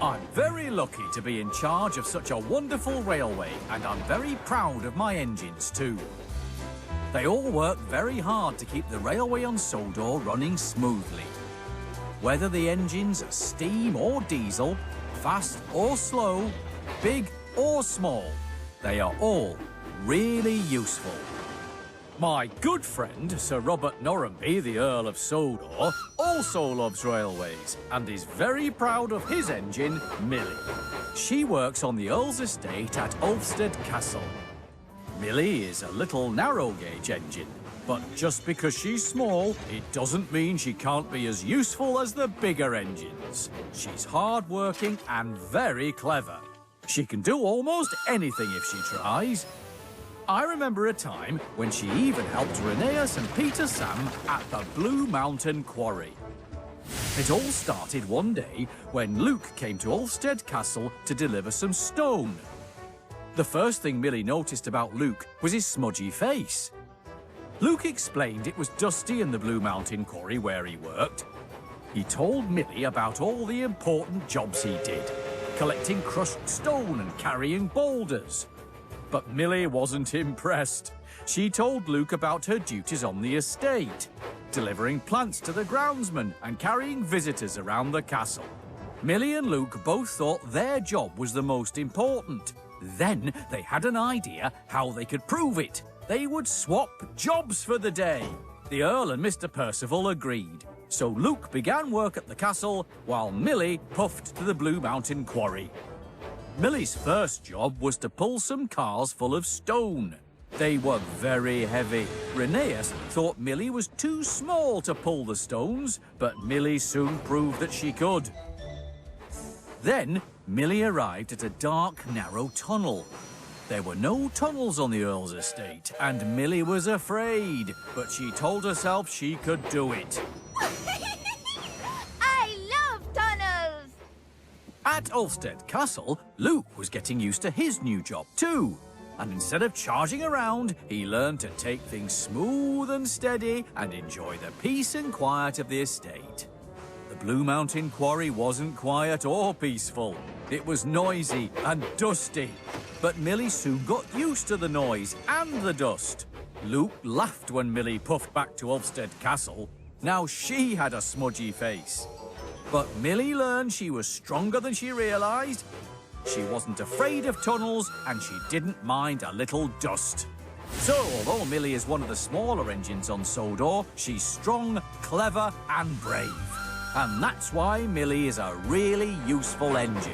I'm very lucky to be in charge of such a wonderful railway, and I'm very proud of my engines too. They all work very hard to keep the railway on Sodor running smoothly. Whether the engines are steam or diesel, fast or slow, big or small, they are all really useful. My good friend, Sir Robert Norramby, the Earl of Sodor, also loves railways and is very proud of his engine, Millie. She works on the Earl's estate at Ulfstead Castle. Millie is a little narrow-gauge engine, but just because she's small, it doesn't mean she can't be as useful as the bigger engines. She's hard-working and very clever. She can do almost anything if she tries. I remember a time when she even helped Rheneas and Peter Sam at the Blue Mountain Quarry. It all started one day when Luke came to Ulfstead Castle to deliver some stone. The first thing Millie noticed about Luke was his smudgy face. Luke explained it was dusty in the Blue Mountain Quarry where he worked. He told Millie about all the important jobs he did, collecting crushed stone and carrying boulders. But Millie wasn't impressed. She told Luke about her duties on the estate, delivering plants to the groundsmen and carrying visitors around the castle. Millie and Luke both thought their job was the most important. Then they had an idea how they could prove it. They would swap jobs for the day. The Earl and Mr. Percival agreed. So Luke began work at the castle while Millie puffed to the Blue Mountain Quarry. Millie's first job was to pull some cars full of stone. They were very heavy. Rheneas thought Millie was too small to pull the stones, but Millie soon proved that she could. Then Millie arrived at a dark, narrow tunnel. There were no tunnels on the Earl's estate, and Millie was afraid, but she told herself she could do it. At Ulfstead Castle, Luke was getting used to his new job too. And instead of charging around, he learned to take things smooth and steady and enjoy the peace and quiet of the estate. The Blue Mountain Quarry wasn't quiet or peaceful. It was noisy and dusty. But Millie soon got used to the noise and the dust. Luke laughed when Millie puffed back to Ulfstead Castle. Now she had a smudgy face. But Millie learned she was stronger than she realised. She wasn't afraid of tunnels, and she didn't mind a little dust. So, although Millie is one of the smaller engines on Sodor, she's strong, clever and brave. And that's why Millie is a really useful engine.